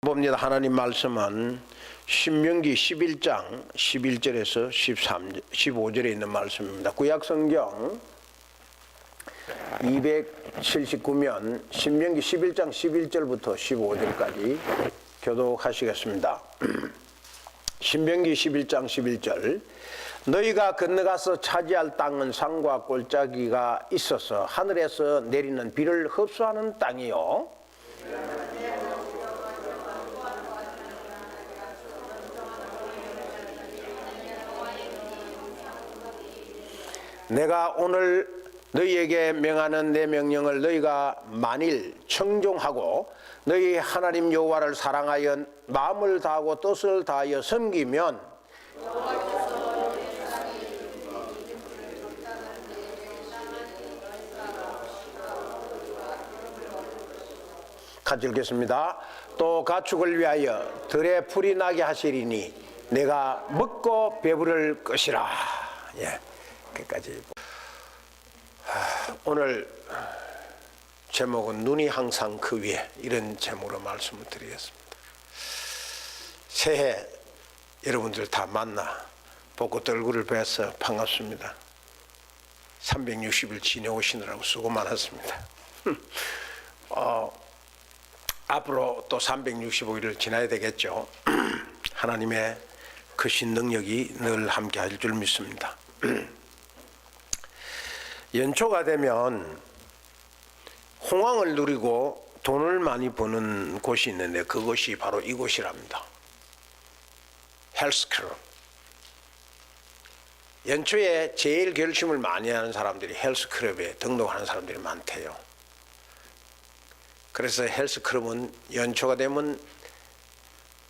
봅니다. 하나님 말씀은 신명기 11장 11절에서 15절에 있는 말씀입니다. 구약성경 279면 신명기 11장 11절부터 15절까지 교독하시겠습니다. 신명기 11장 11절 너희가 건너가서 차지할 땅은 산과 골짜기가 있어서 하늘에서 내리는 비를 흡수하는 땅이요 내가 오늘 너희에게 명하는 내 명령을 너희가 만일 청종하고 너희 하나님 여호와를 사랑하여 마음을 다하고 뜻을 다하여 섬기면 같이 읽겠습니다. 또 가축을 위하여 들에 풀이 나게 하시리니 내가 먹고 배부를 것이라. 예. 까지. 오늘 제목은 눈이 항상 그 위에, 이런 제목으로 말씀을 드리겠습니다. 새해 여러분들 다 만나 벚꽃 얼굴을 뵈서 반갑습니다. 360일 지내오시느라고 수고 많았습니다. 앞으로 또 365일을 지나야 되겠죠. 하나님의 크신 능력이 늘 함께 할 줄 믿습니다. 연초가 되면 홍황을 누리고 돈을 많이 버는 곳이 있는데 그것이 바로 이곳이랍니다. 헬스클럽. 연초에 제일 결심을 많이 하는 사람들이 헬스클럽에 등록하는 사람들이 많대요. 그래서 헬스클럽은 연초가 되면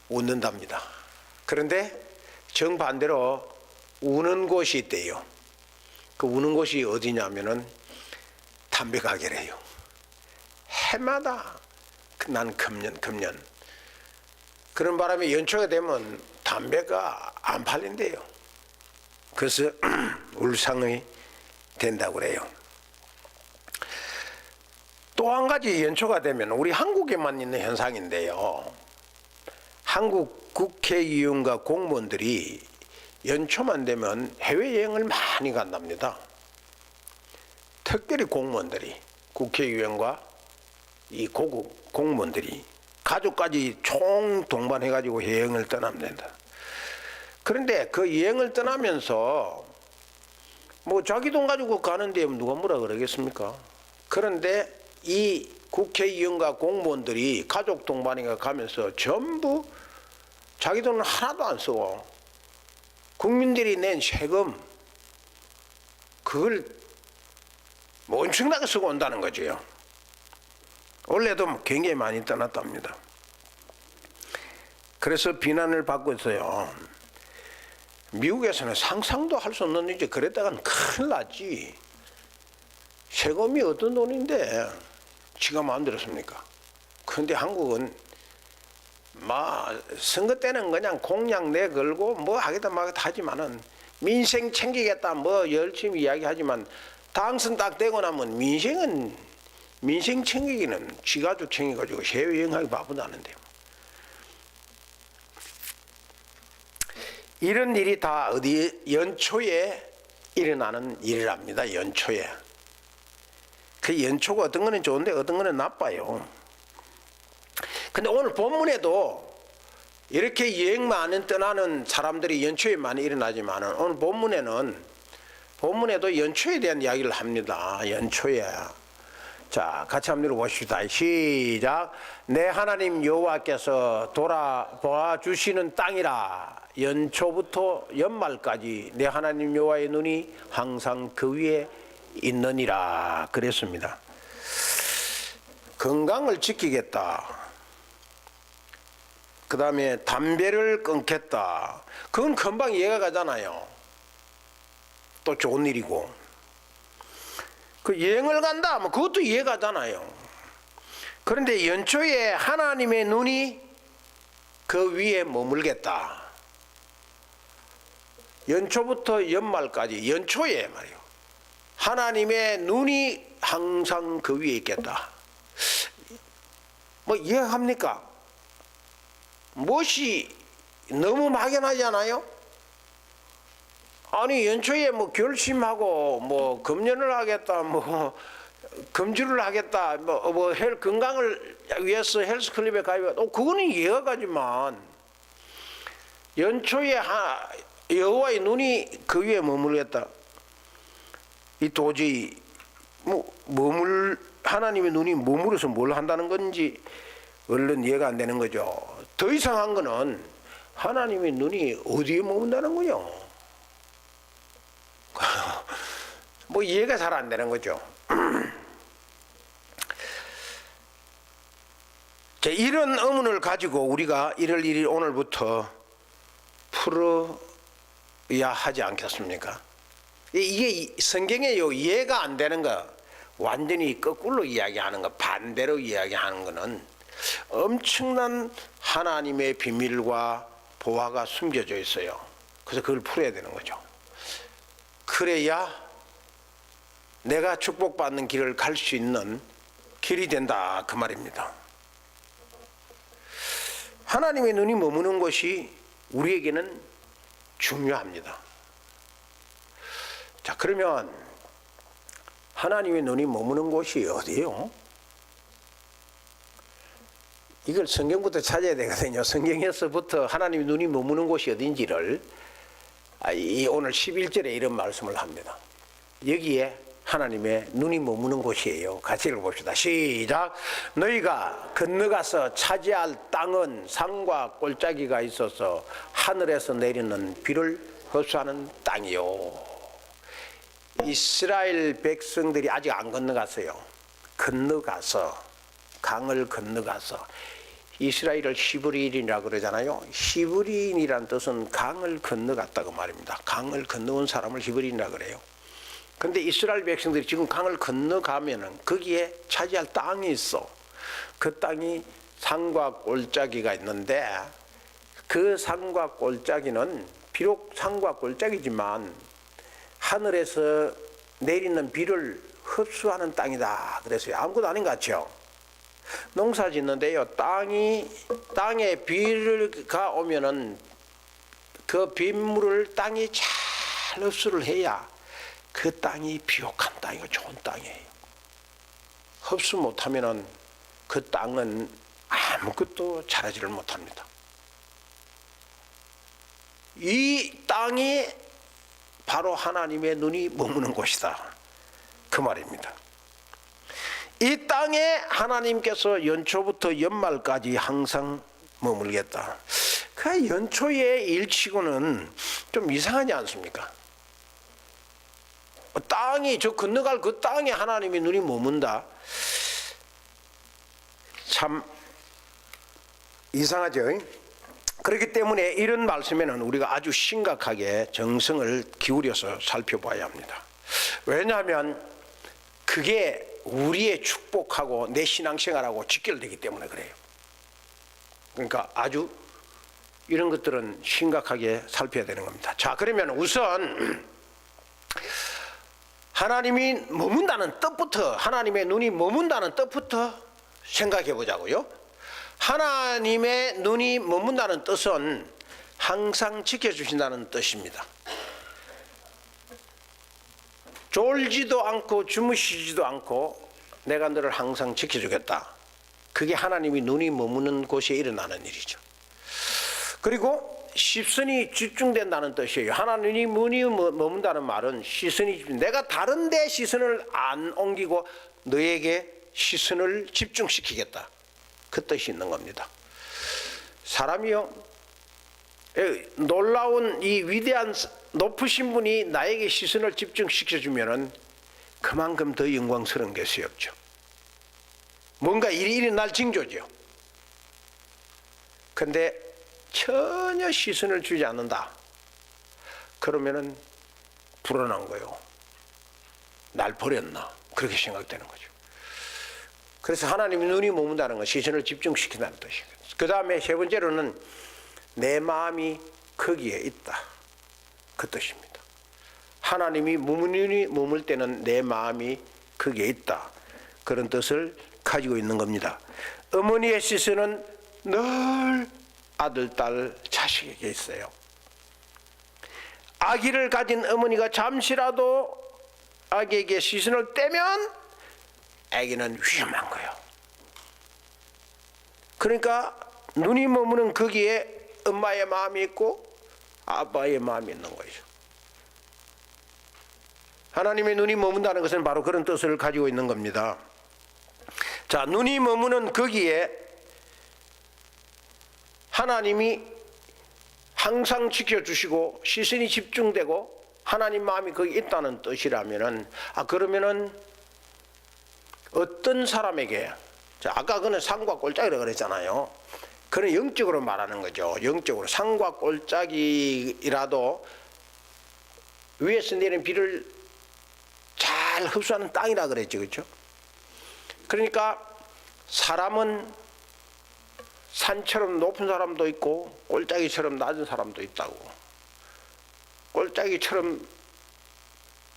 웃는답니다. 그런데 정반대로 우는 곳이 있대요. 그 우는 곳이 어디냐면은 담배 가게래요. 해마다 난 금년 그런 바람에 연초가 되면 담배가 안 팔린대요. 그래서 울상이 된다고 그래요. 또 한 가지 연초가 되면 우리 한국에만 있는 현상인데요. 한국 국회의원과 공무원들이 연초만 되면 해외여행을 많이 간답니다. 특별히 공무원들이, 국회의원과 이 고급 공무원들이 가족까지 총 동반해가지고 여행을 떠납니다. 그런데 그 여행을 떠나면서 뭐 자기 돈 가지고 가는데 누가 뭐라 그러겠습니까? 그런데 이 국회의원과 공무원들이 가족 동반해가 가면서 전부 자기 돈은 하나도 안 쓰고 국민들이 낸 세금 그걸 뭐 엄청나게 쓰고 온다는 거죠. 원래도 굉장히 많이 떠났답니다. 그래서 비난을 받고 있어요. 미국에서는 상상도 할 수 없는 일이지. 그랬다간 큰일 나지. 세금이 어떤 돈인데 지가 마음대로 씁니까? 그런데 한국은 선거 때는 그냥 공약 내걸고 뭐 하겠다 말겠다 하지만은 민생 챙기겠다 뭐 열심히 이야기하지만 당선 딱 되고 나면 민생 챙기기는 지가족 챙겨가지고 해외여행하기 바쁘다는데요. 이런 일이 다 어디 연초에 일어나는 일이랍니다. 연초에. 그 연초가 어떤 거는 좋은데 어떤 거는 나빠요. 근데 오늘 본문에도 이렇게 여행 많이 떠나는 사람들이 연초에 많이 일어나지만은 오늘 본문에도 연초에 대한 이야기를 합니다. 연초에. 자, 같이 한번 읽어봅시다. 시작. 내 하나님 여호와께서 돌아보아 주시는 땅이라. 연초부터 연말까지 내 하나님 여호와의 눈이 항상 그 위에 있느니라 그랬습니다. 건강을 지키겠다. 그 다음에 담배를 끊겠다. 그건 금방 이해가 가잖아요. 또 좋은 일이고. 그 여행을 간다. 뭐 그것도 이해가 가잖아요. 그런데 연초에 하나님의 눈이 그 위에 머물겠다. 연초부터 연말까지 연초에 말이요. 하나님의 눈이 항상 그 위에 있겠다. 뭐 이해합니까? 무엇이 너무 막연하지 않아요? 아니 연초에 뭐 결심하고 뭐 금연을 하겠다, 뭐 금주를 하겠다, 뭐 건강을 위해서 헬스클럽에 가입하겠다. 그거는 이해가 가지만 연초에 여호와의 눈이 그 위에 머물겠다. 이 도저히 하나님의 눈이 머물러서 뭘 한다는 건지 얼른 이해가 안 되는 거죠. 더 이상한 거는 하나님의 눈이 어디에 머문다는 거요? 뭐 이해가 잘 안 되는 거죠. 이런 의문을 가지고 우리가 1월 1일 오늘부터 풀어야 하지 않겠습니까? 이게 성경에요 이해가 안 되는 거, 완전히 거꾸로 이야기하는 거, 반대로 이야기하는 거는 엄청난 하나님의 비밀과 보화가 숨겨져 있어요. 그래서 그걸 풀어야 되는 거죠. 그래야 내가 축복받는 길을 갈 수 있는 길이 된다 그 말입니다. 하나님의 눈이 머무는 것이 우리에게는 중요합니다. 자, 그러면 하나님의 눈이 머무는 곳이 어디예요? 이걸 성경부터 찾아야 되거든요. 성경에서부터 하나님의 눈이 머무는 곳이 어딘지를 오늘 11절에 이런 말씀을 합니다. 여기에 하나님의 눈이 머무는 곳이에요. 같이 읽어봅시다. 시작. 너희가 건너가서 차지할 땅은 산과 골짜기가 있어서 하늘에서 내리는 비를 흡수하는 땅이요. 이스라엘 백성들이 아직 안 건너갔어요. 건너가서, 강을 건너가서, 이스라엘을 히브리인이라고 그러잖아요. 히브리인이란 뜻은 강을 건너갔다고 말입니다. 강을 건너온 사람을 히브리인이라고 그래요. 근데 이스라엘 백성들이 지금 강을 건너가면은 거기에 차지할 땅이 있어. 그 땅이 산과 골짜기가 있는데 그 산과 골짜기는 비록 산과 골짜기지만 하늘에서 내리는 비를 흡수하는 땅이다 그랬어요. 아무것도 아닌 것 같죠? 농사 짓는데요, 땅에 비가 오면은 그 빗물을 땅이 잘 흡수를 해야 그 땅이 비옥한 땅이고 좋은 땅이에요. 흡수 못하면은 그 땅은 아무것도 자라지를 못합니다. 이 땅이 바로 하나님의 눈이 머무는 곳이다 그 말입니다. 이 땅에 하나님께서 연초부터 연말까지 항상 머물겠다. 그 연초의 일치고는 좀 이상하지 않습니까? 땅이 저 건너갈 그 땅에 하나님의 눈이 머문다. 참 이상하죠. 그렇기 때문에 이런 말씀에는 우리가 아주 심각하게 정성을 기울여서 살펴봐야 합니다. 왜냐하면 그게 우리의 축복하고 내 신앙생활하고 직결되기 때문에 그래요. 그러니까 아주 이런 것들은 심각하게 살펴야 되는 겁니다. 자, 그러면 우선 하나님이 머문다는 뜻부터, 하나님의 눈이 머문다는 뜻부터 생각해 보자고요. 하나님의 눈이 머문다는 뜻은 항상 지켜주신다는 뜻입니다. 졸지도 않고 주무시지도 않고 내가 너를 항상 지켜주겠다. 그게 하나님이 눈이 머무는 곳에 일어나는 일이죠. 그리고 시선이 집중된다는 뜻이에요. 하나님이 눈이 머문다는 말은 시선이 집중. 내가 다른 데 시선을 안 옮기고 너에게 시선을 집중시키겠다. 그 뜻이 있는 겁니다. 사람이요, 놀라운 이 위대한 높으신 분이 나에게 시선을 집중시켜주면은 그만큼 더 영광스러운 것이 없죠. 뭔가 일이 일어날 징조죠. 근데 전혀 시선을 주지 않는다. 그러면은 불안한 거예요. 날 버렸나? 그렇게 생각되는 거죠. 그래서 하나님의 눈이 머문다는 건 시선을 집중시킨다는 뜻이에요. 그 다음에 세 번째로는 내 마음이 거기에 있다. 그 뜻입니다. 하나님이 눈이 머물 때는 내 마음이 거기에 있다. 그런 뜻을 가지고 있는 겁니다. 어머니의 시선은 늘 아들, 딸, 자식에게 있어요. 아기를 가진 어머니가 잠시라도 아기에게 시선을 떼면 아기는 위험한 거예요. 그러니까 눈이 머무는 거기에 엄마의 마음이 있고 아빠의 마음이 있는 거죠. 하나님의 눈이 머문다는 것은 바로 그런 뜻을 가지고 있는 겁니다. 자, 눈이 머무는 거기에 하나님이 항상 지켜주시고 시선이 집중되고 하나님 마음이 거기 있다는 뜻이라면은, 그러면은 어떤 사람에게, 자, 아까 그는 상과 꼴짝이라고 그랬잖아요. 그는 영적으로 말하는 거죠. 영적으로 상과 꼴짝이라도 위에서 내리는 비를 잘 흡수하는 땅이라 그랬죠, 그렇죠? 그러니까 사람은 산처럼 높은 사람도 있고 꼴짝이처럼 낮은 사람도 있다고. 꼴짝이처럼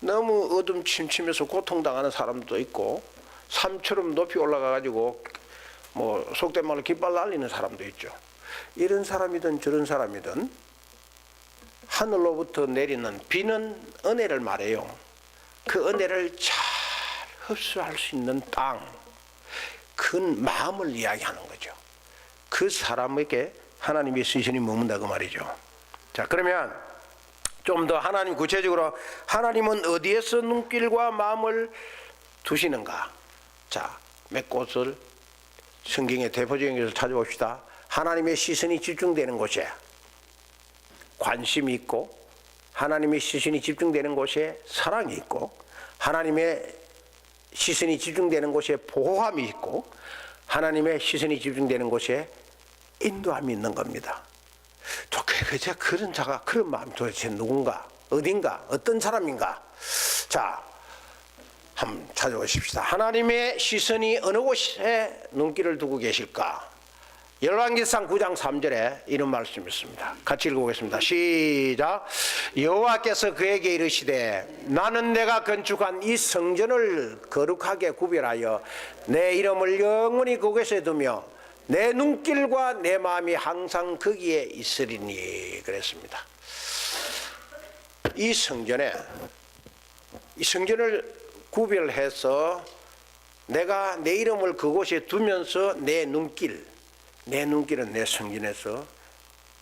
너무 어둠침침해서 고통당하는 사람도 있고 산처럼 높이 올라가 가지고 뭐 속된 말로 깃발 날리는 사람도 있죠. 이런 사람이든 저런 사람이든 하늘로부터 내리는 비는 은혜를 말해요. 그 은혜를 잘 흡수할 수 있는 땅, 그 마음을 이야기하는 거죠. 그 사람에게 하나님의 시선이 머문다 그 말이죠. 자, 그러면 좀 더 하나님 구체적으로 하나님은 어디에서 눈길과 마음을 두시는가? 자, 몇 곳을 성경의 대표적인 것을 찾아봅시다. 하나님의 시선이 집중되는 곳에 관심이 있고, 하나님의 시선이 집중되는 곳에 사랑이 있고, 하나님의 시선이 집중되는 곳에 보호함이 있고, 하나님의 시선이 집중되는 곳에 인도함이 있는 겁니다. 도대체 그런 자가, 그런 마음이 도대체 누군가, 어딘가, 어떤 사람인가? 자, 한번 찾아보십시다. 하나님의 시선이 어느 곳에 눈길을 두고 계실까? 열왕기상 9장 3절에 이런 말씀이 있습니다. 같이 읽어보겠습니다. 시작. 여호와께서 그에게 이르시되 나는 내가 건축한 이 성전을 거룩하게 구별하여 내 이름을 영원히 그곳에 두며 내 눈길과 내 마음이 항상 거기에 있으리니 그랬습니다. 이 성전을 구별해서 내가 내 이름을 그곳에 두면서 내 눈길은 내 성전에서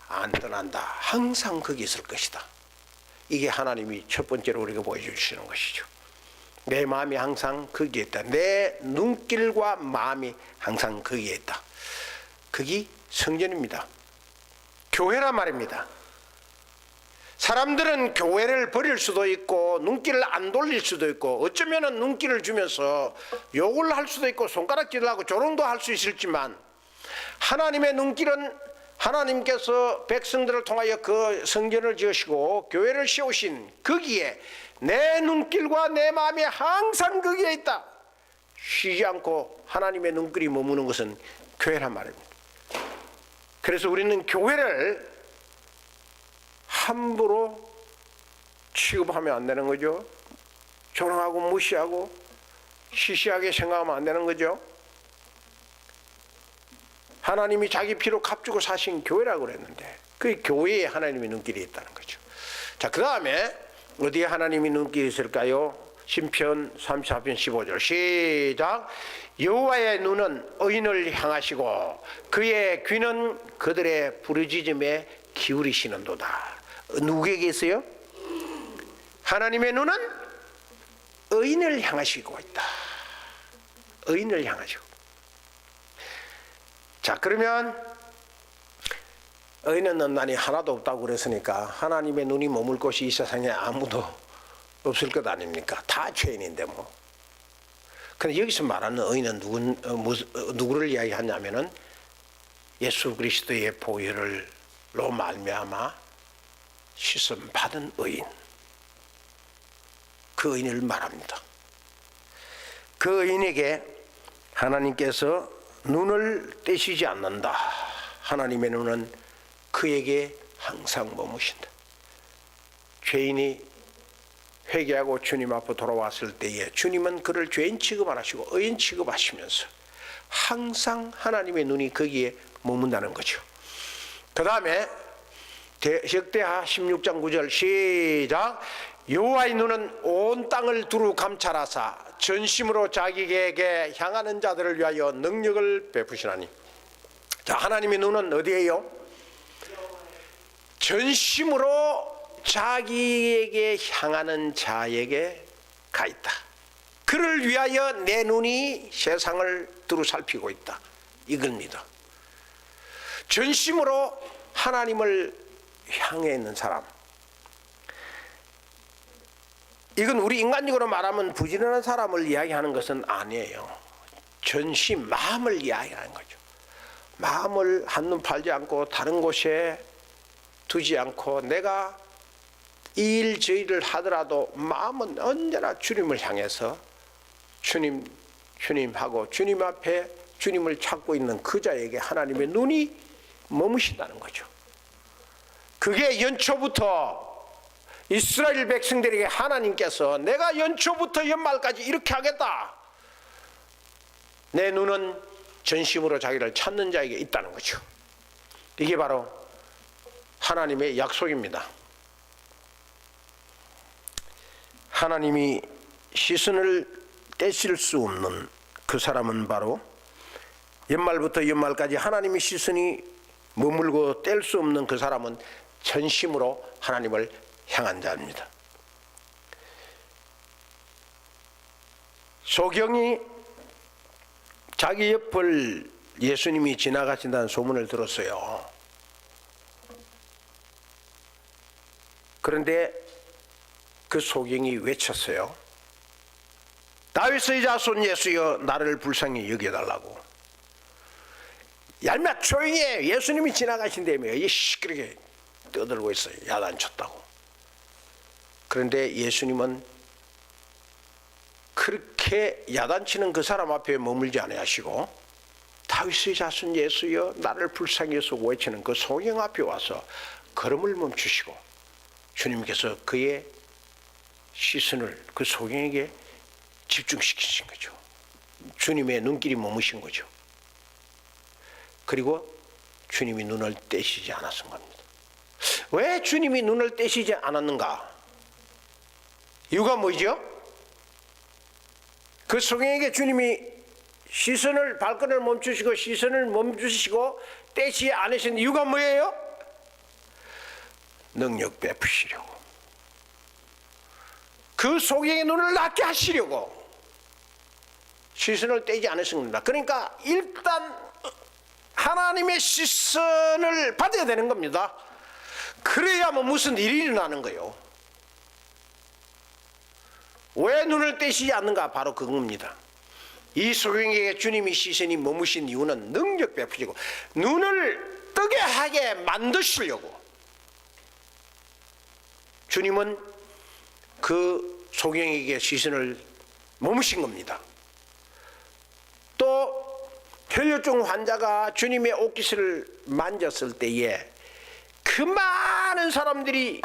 안 떠난다. 항상 거기 있을 것이다. 이게 하나님이 첫 번째로 우리가 보여주시는 것이죠. 내 마음이 항상 거기에 있다. 내 눈길과 마음이 항상 거기에 있다. 거기 성전입니다. 교회란 말입니다. 사람들은 교회를 버릴 수도 있고 눈길을 안 돌릴 수도 있고 어쩌면 눈길을 주면서 욕을 할 수도 있고 손가락질을 하고 조롱도 할 수 있을지만, 하나님의 눈길은 하나님께서 백성들을 통하여 그 성전을 지으시고 교회를 세우신 거기에 내 눈길과 내 마음이 항상 거기에 있다. 쉬지 않고 하나님의 눈길이 머무는 것은 교회란 말입니다. 그래서 우리는 교회를 함부로 취급하면 안 되는 거죠. 조롱하고 무시하고 시시하게 생각하면 안 되는 거죠. 하나님이 자기 피로 값주고 사신 교회라고 그랬는데 그 교회에 하나님의 눈길이 있다는 거죠. 자, 그 다음에 어디에 하나님의 눈길이 있을까요? 시편 34편 15절 시작. 여호와의 눈은 의인을 향하시고 그의 귀는 그들의 부르짖음에 기울이시는도다. 누구에게 있어요? 하나님의 눈은 의인을 향하시고 있다. 의인을 향하시고. 자, 그러면 의인은 없나니 하나도 없다고 그랬으니까 하나님의 눈이 머물 곳이 이 세상에 아무도 없을 것 아닙니까? 다 죄인인데 뭐. 근데 여기서 말하는 의인은 누구를 이야기하냐면은 예수 그리스도의 보혈로 말미암아 씻음 받은 의인, 그 의인을 말합니다. 그 의인에게 하나님께서 눈을 떼시지 않는다. 하나님의 눈은 그에게 항상 머무신다. 죄인이 회개하고 주님 앞으로 돌아왔을 때에 주님은 그를 죄인 취급 안 하시고 의인 취급하시면서 항상 하나님의 눈이 거기에 머문다는 거죠. 그 다음에 역대하 16장 9절 시작. 여호와의 눈은 온 땅을 두루 감찰하사 전심으로 자기에게 향하는 자들을 위하여 능력을 베푸시나니. 자, 하나님의 눈은 어디에요? 전심으로 자기에게 향하는 자에게 가 있다. 그를 위하여 내 눈이 세상을 두루 살피고 있다, 이겁니다. 전심으로 하나님을 향해 있는 사람, 이건 우리 인간적으로 말하면 부지런한 사람을 이야기하는 것은 아니에요. 전심, 마음을 이야기하는 거죠. 마음을 한눈 팔지 않고 다른 곳에 두지 않고 내가 이 일 저 일을 하더라도 마음은 언제나 주님을 향해서 주님하고 주님 앞에 주님을 찾고 있는 그 자에게 하나님의 눈이 머무신다는 거죠. 그게 연초부터 이스라엘 백성들에게 하나님께서 내가 연초부터 연말까지 이렇게 하겠다, 내 눈은 전심으로 자기를 찾는 자에게 있다는 거죠. 이게 바로 하나님의 약속입니다. 하나님이 시선을 떼실 수 없는 그 사람은 바로 연말부터 연말까지 하나님의 시선이 머물고 뗄 수 없는 그 사람은 전심으로 하나님을 향한 자입니다. 소경이 자기 옆을 예수님이 지나가신다는 소문을 들었어요. 그런데 그 소경이 외쳤어요. 다윗의 자손 예수여, 나를 불쌍히 여겨달라고. 얄미야, 조용히 해. 예수님이 지나가신다며. 이 시끄럽게 떠들고 있어요. 야단쳤다고. 그런데 예수님은 그렇게 야단치는 그 사람 앞에 머물지 아니하시고 다윗의 자손 예수여, 나를 불쌍히 여서 외치는 그 소경 앞에 와서 걸음을 멈추시고 주님께서 그의 시선을 그 소경에게 집중시키신 거죠. 주님의 눈길이 머무신 거죠. 그리고 주님이 눈을 떼시지 않았은 겁니다. 왜 주님이 눈을 떼시지 않았는가? 이유가 뭐죠? 그 소경에게 주님이 발걸음을 멈추시고 시선을 멈추시고 떼시지 않으신 이유가 뭐예요? 능력 베푸시려고, 그 소경의 눈을 낫게 하시려고 시선을 떼지 않으십니다. 그러니까 일단 하나님의 시선을 받아야 되는 겁니다. 그래야 뭐 무슨 일이 일어나는 거예요. 왜 눈을 떼시지 않는가? 바로 그겁니다. 이 소경에게 주님이 시선이 머무신 이유는 능력 베푸시고 눈을 뜨게 하게 만드시려고. 주님은 그 소경에게 시선을 머무신 겁니다. 또 혈류증 환자가 주님의 옷깃을 만졌을 때에 그 많은 사람들이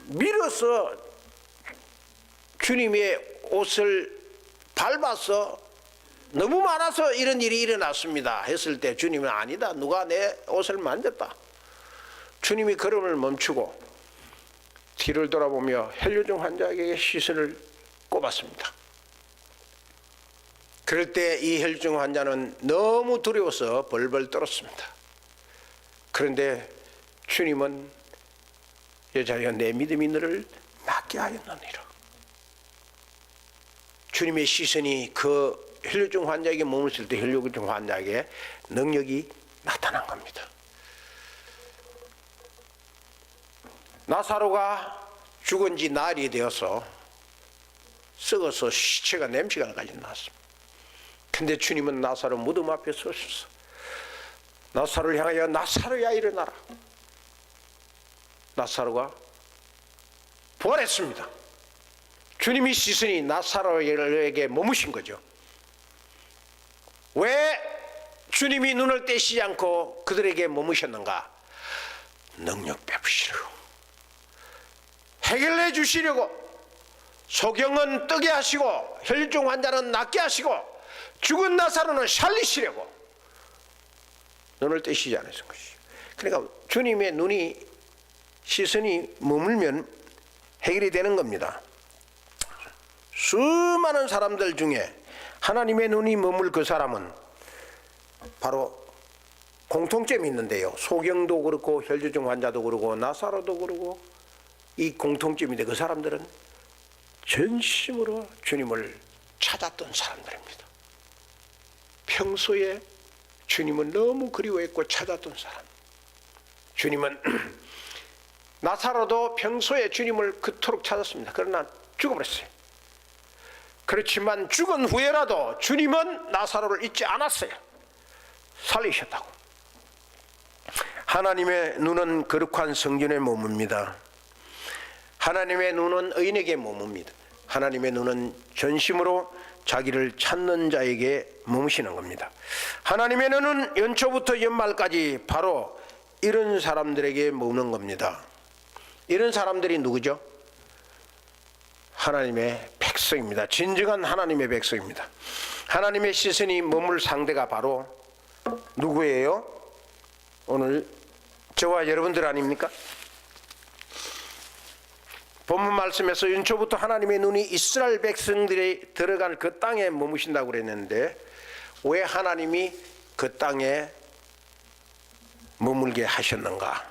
밀어서 주님의 옷을 밟아서 너무 많아서 이런 일이 일어났습니다 했을 때 주님은 아니다, 누가 내 옷을 만졌다. 주님이 걸음을 멈추고 뒤를 돌아보며 혈류증 환자에게 시선을 꼽았습니다. 그럴 때 이 혈류증 환자는 너무 두려워서 벌벌 떨었습니다. 그런데 주님은 여자여, 내 믿음이 너를 낫게 하였느니라. 주님의 시선이 그 혈류증 환자에게 머물렀을 때 혈류증 환자에게 능력이 나타난 겁니다. 나사로가 죽은 지 날이 되어서 썩어서 시체가 냄새가 나까지 났습니다. 근데 주님은 나사로 무덤 앞에 서셔서 나사로를 향하여 나사로야 일어나라. 나사로가 부활했습니다. 주님의 시선이 나사로에게 머무신 거죠. 왜 주님이 눈을 떼시지 않고 그들에게 머무셨는가? 능력 베푸시려고, 해결해 주시려고. 소경은 뜨게 하시고 혈류증 환자는 낫게 하시고 죽은 나사로는 살리시려고 눈을 떼시지 않으신 것이죠. 그러니까 주님의 눈이 시선이 머물면 해결이 되는 겁니다. 수많은 사람들 중에 하나님의 눈이 머물 그 사람은 바로 공통점이 있는데요. 소경도 그렇고 혈류증 환자도 그렇고 나사로도 그렇고 이 공통점인데 그 사람들은 전심으로 주님을 찾았던 사람들입니다. 평소에 주님을 너무 그리워했고 찾았던 사람. 주님은 나사로도 평소에 주님을 그토록 찾았습니다. 그러나 죽어버렸어요. 그렇지만 죽은 후에라도 주님은 나사로를 잊지 않았어요. 살리셨다고. 하나님의 눈은 거룩한 성전에 머뭅니다. 하나님의 눈은 의인에게 머뭅니다. 하나님의 눈은 전심으로 자기를 찾는 자에게 머무시는 겁니다. 하나님의 눈은 연초부터 연말까지 바로 이런 사람들에게 머무는 겁니다. 이런 사람들이 누구죠? 하나님의 백성입니다. 진정한 하나님의 백성입니다. 하나님의 시선이 머물 상대가 바로 누구예요? 오늘 저와 여러분들 아닙니까? 본문 말씀에서 연초부터 하나님의 눈이 이스라엘 백성들이 들어간 그 땅에 머무신다고 그랬는데 왜 하나님이 그 땅에 머물게 하셨는가?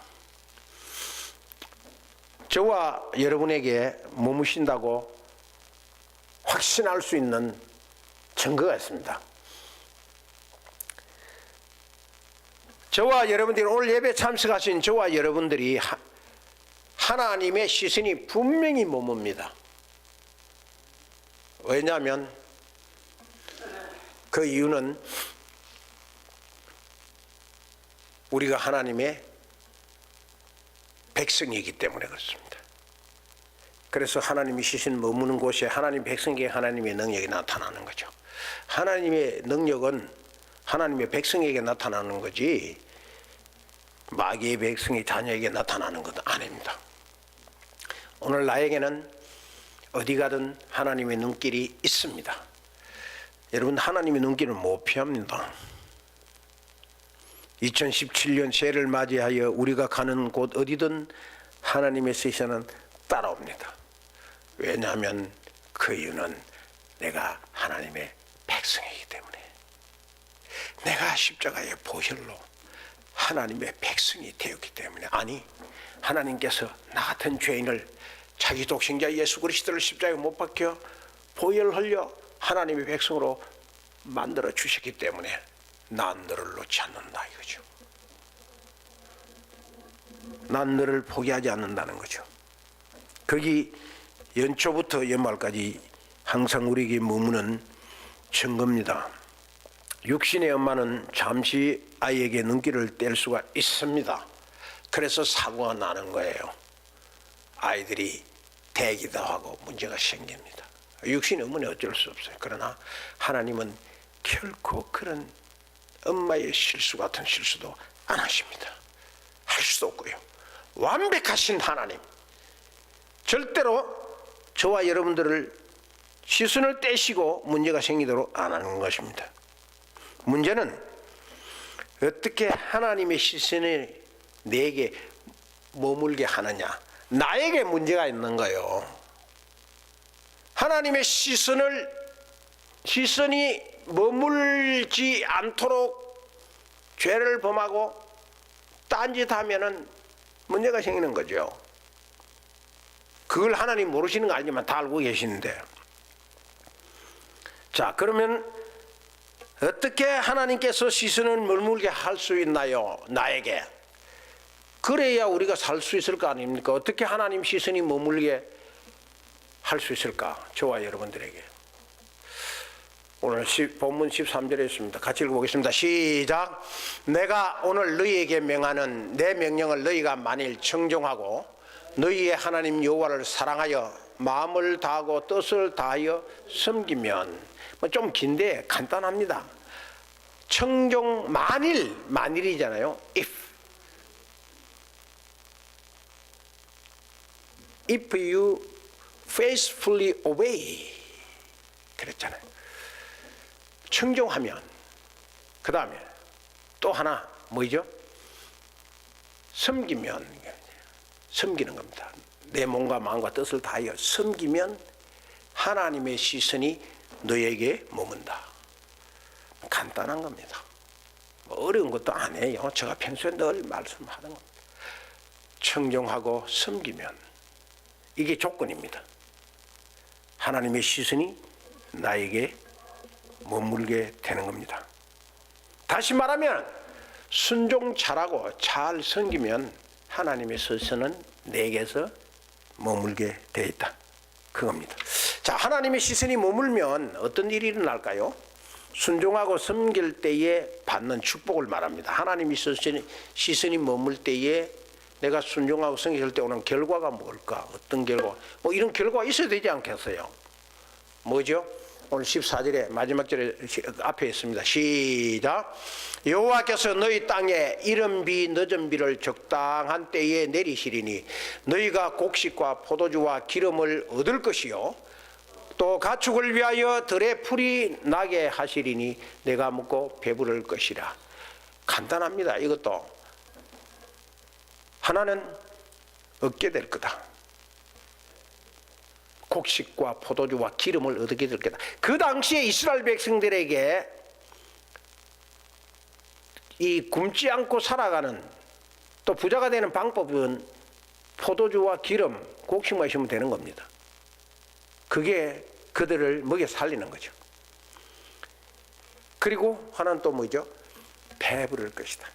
저와 여러분에게 머무신다고 확신할 수 있는 증거가 있습니다. 저와 여러분들이 오늘 예배 참석하신 저와 여러분들이 하나님의 시선이 분명히 머뭅니다. 왜냐하면 그 이유는 우리가 하나님의 백성이기 때문에 그렇습니다. 그래서 하나님이 시선 머무는 곳에 하나님 백성에게 하나님의 능력이 나타나는 거죠. 하나님의 능력은 하나님의 백성에게 나타나는 거지 마귀의 백성의 자녀에게 나타나는 것은 아닙니다. 오늘 나에게는 어디 가든 하나님의 눈길이 있습니다. 여러분 하나님의 눈길은 못 피합니다. 2017년 새해를 맞이하여 우리가 가는 곳 어디든 하나님의 시선은 따라옵니다. 왜냐하면 그 이유는 내가 하나님의 백성이기 때문에 내가 십자가의 보혈로 하나님의 백성이 되었기 때문에 아니 하나님께서 나 같은 죄인을 자기 독생자 예수 그리스도를 십자가에 못 박혀 보혈 흘려 하나님의 백성으로 만들어 주셨기 때문에 난 너를 놓지 않는다 이거죠. 난 너를 포기하지 않는다는 거죠. 거기 연초부터 연말까지 항상 우리에게 머무는 증거입니다. 육신의 엄마는 잠시 아이에게 눈길을 뗄 수가 있습니다. 그래서 사고가 나는 거예요. 아이들이 대기도 하고 문제가 생깁니다. 육신의 어머니 어쩔 수 없어요. 그러나 하나님은 결코 그런 엄마의 실수 같은 실수도 안 하십니다. 할 수도 없고요. 완벽하신 하나님 절대로 저와 여러분들을 시선을 떼시고 문제가 생기도록 안 하는 것입니다. 문제는 어떻게 하나님의 시선을 내게 머물게 하느냐. 나에게 문제가 있는 거예요. 하나님의 시선이 머물지 않도록 죄를 범하고 딴짓하면은 문제가 생기는 거죠. 그걸 하나님 모르시는 거 아니지만 다 알고 계시는데. 자, 그러면 어떻게 하나님께서 시선을 머물게 할 수 있나요? 나에게. 그래야 우리가 살 수 있을 거 아닙니까? 어떻게 하나님 시선이 머물게 할 수 있을까? 저와 여러분들에게. 오늘 본문 13절에 있습니다. 같이 읽어보겠습니다. 시작. 내가 오늘 너희에게 명하는 내 명령을 너희가 만일 청종하고 너희의 하나님 여호와를 사랑하여 마음을 다하고 뜻을 다하여 섬기면 좀 긴데 간단합니다. 청종 만일이잖아요. If you faithfully obey 그랬잖아요. 청종하면 그 다음에 또 하나 뭐죠? 섬기는 겁니다. 내 몸과 마음과 뜻을 다하여 섬기면 하나님의 시선이 너에게 머문다. 간단한 겁니다. 어려운 것도 아니에요. 제가 평소에 늘 말씀하는 겁니다. 청정하고 섬기면 이게 조건입니다. 하나님의 시선이 나에게 머물게 되는 겁니다. 다시 말하면 순종 잘하고 잘 섬기면 하나님의 시선은 내게서 머물게 되어 있다. 그겁니다. 자, 하나님의 시선이 머물면 어떤 일이 일어날까요? 순종하고 섬길 때에 받는 축복을 말합니다. 하나님의 시선이 머물 때에 내가 순종하고 섬길 때 오는 결과가 뭘까? 어떤 결과? 뭐 이런 결과가 있어야 되지 않겠어요? 뭐죠? 오늘 14절에 마지막 절에 앞에 있습니다. 시작. 여호와께서 너희 땅에 이른 비 늦은 비를 적당한 때에 내리시리니 너희가 곡식과 포도주와 기름을 얻을 것이요 또 가축을 위하여 들에 풀이 나게 하시리니 내가 먹고 배부를 것이라. 간단합니다. 이것도 하나는 얻게 될 거다. 곡식과 포도주와 기름을 얻게 될 거다. 그 당시에 이스라엘 백성들에게 이 굶지 않고 살아가는 또 부자가 되는 방법은 포도주와 기름, 곡식만 있으면 되는 겁니다. 그게 그들을 먹여 살리는 거죠. 그리고 하나는 또 뭐죠? 배부를 것이다.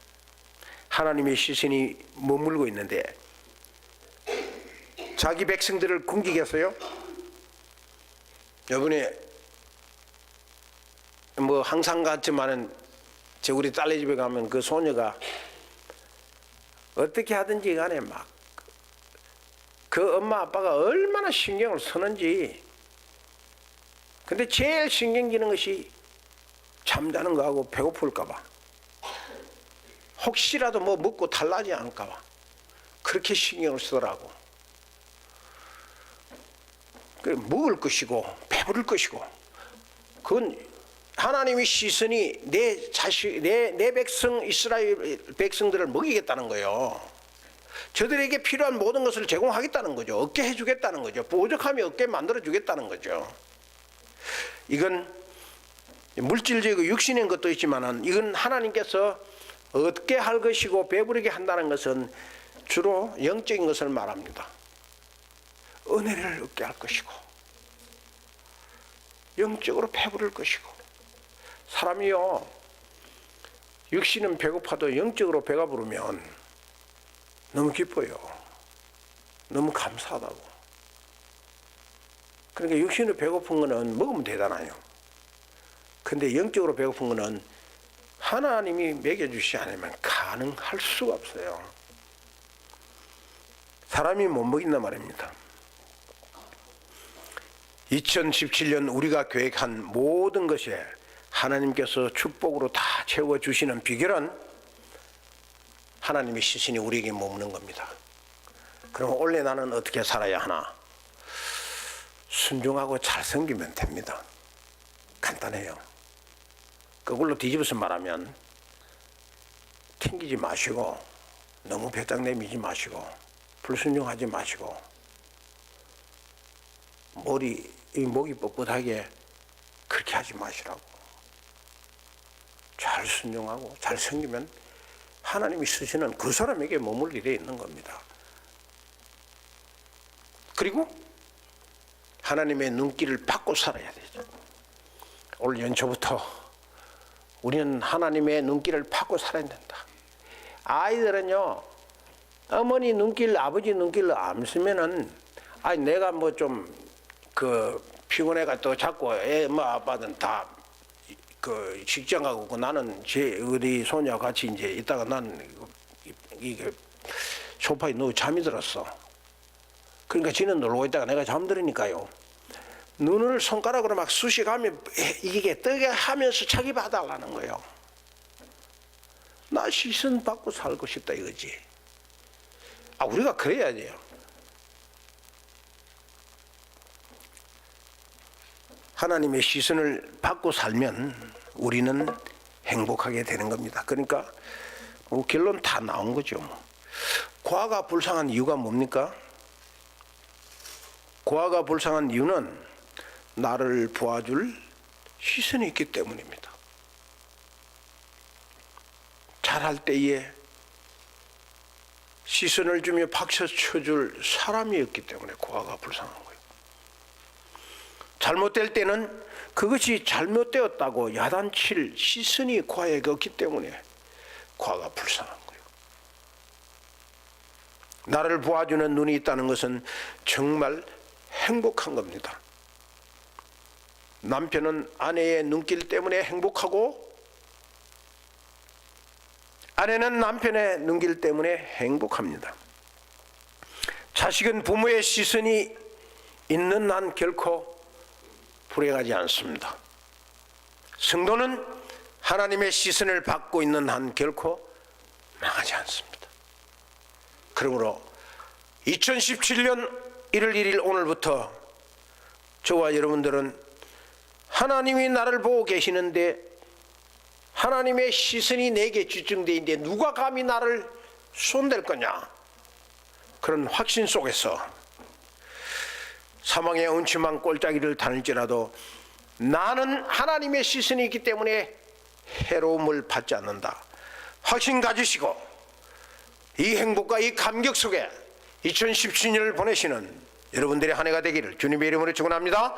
하나님의 시선이 머물고 있는데 자기 백성들을 굶기겠어요? 이번에 뭐 항상 같지만은 우리 딸네 집에 가면 그 소녀가 어떻게 하든지 간에 막 그 엄마 아빠가 얼마나 신경을 쓰는지. 근데 제일 신경 쓰는 것이 잠자는 거하고 배고플까 봐. 혹시라도 뭐 먹고 탈나지 않을까 봐 그렇게 신경을 쓰더라고. 먹을 것이고 배부를 것이고 그건 하나님의 시선이 내 백성 이스라엘 백성들을 먹이겠다는 거예요. 저들에게 필요한 모든 것을 제공하겠다는 거죠. 얻게 해주겠다는 거죠. 부족함이 얻게 만들어주겠다는 거죠. 이건 물질적이고 육신인 것도 있지만 이건 하나님께서 얻게 할 것이고 배부르게 한다는 것은 주로 영적인 것을 말합니다. 은혜를 얻게 할 것이고 영적으로 배부를 것이고. 사람이요 육신은 배고파도 영적으로 배가 부르면 너무 기뻐요. 너무 감사하다고. 그러니까 육신으로 배고픈 거는 먹으면 되잖아요. 근데 영적으로 배고픈 거는 하나님이 먹여주시지 않으면 가능할 수가 없어요. 사람이 못 먹인단 말입니다. 2017년 우리가 계획한 모든 것에 하나님께서 축복으로 다 채워주시는 비결은 하나님의 시선이 우리에게 머무는 겁니다. 그럼 원래 나는 어떻게 살아야 하나? 순종하고 잘 섬기면 됩니다. 간단해요. 그걸로 뒤집어서 말하면 튕기지 마시고 너무 배짱 내미지 마시고 불순종하지 마시고 목이 뻣뻣하게 그렇게 하지 마시라고. 잘 순종하고 잘 섬기면 하나님이 쓰시는 그 사람에게 머물 일에 있는 겁니다. 그리고 하나님의 눈길을 받고 살아야 되죠. 올 연초부터 우리는 하나님의 눈길을 받고 살아야 된다. 아이들은요 어머니 눈길 아버지 눈길로 안 쓰면은 내가 뭐 좀 피곤해가 또 자꾸 엄마 아빠는 다 직장 가고 나는 우리 소녀 같이 이제 있다가 난 이게 소파에 누워 잠이 들었어. 그러니까 지는 놀고 있다가 내가 잠들으니까요. 눈을 손가락으로 막 쑤시가며 이게 뜨게 하면서 자기 봐달라는 거예요. 나 시선 받고 살고 싶다 이거지. 우리가 그래야 돼요. 하나님의 시선을 받고 살면 우리는 행복하게 되는 겁니다. 그러니까 결론 다 나온 거죠. 고아가 불쌍한 이유가 뭡니까? 고아가 불쌍한 이유는 나를 보아줄 시선이 있기 때문입니다. 잘할 때에 시선을 주며 박수 쳐줄 사람이 없기 때문에 고아가 불쌍한 거예요. 잘못될 때는 그것이 잘못되었다고 야단칠 시선이 고아에게 없기 때문에 고아가 불쌍한 거예요. 나를 보아주는 눈이 있다는 것은 정말 행복한 겁니다. 남편은 아내의 눈길 때문에 행복하고 아내는 남편의 눈길 때문에 행복합니다. 자식은 부모의 시선이 있는 한 결코 불행하지 않습니다. 성도는 하나님의 시선을 받고 있는 한 결코 망하지 않습니다. 그러므로 2017년 1월 1일 오늘부터 저와 여러분들은 하나님이 나를 보고 계시는데 하나님의 시선이 내게 집중되어 있는데 누가 감히 나를 손댈 거냐, 그런 확신 속에서 사망의 음침한 꼴짜기를 다닐지라도 나는 하나님의 시선이 있기 때문에 해로움을 받지 않는다 확신 가지시고 이 행복과 이 감격 속에 2017년을 보내시는 여러분들의 한 해가 되기를 주님의 이름으로 축원합니다.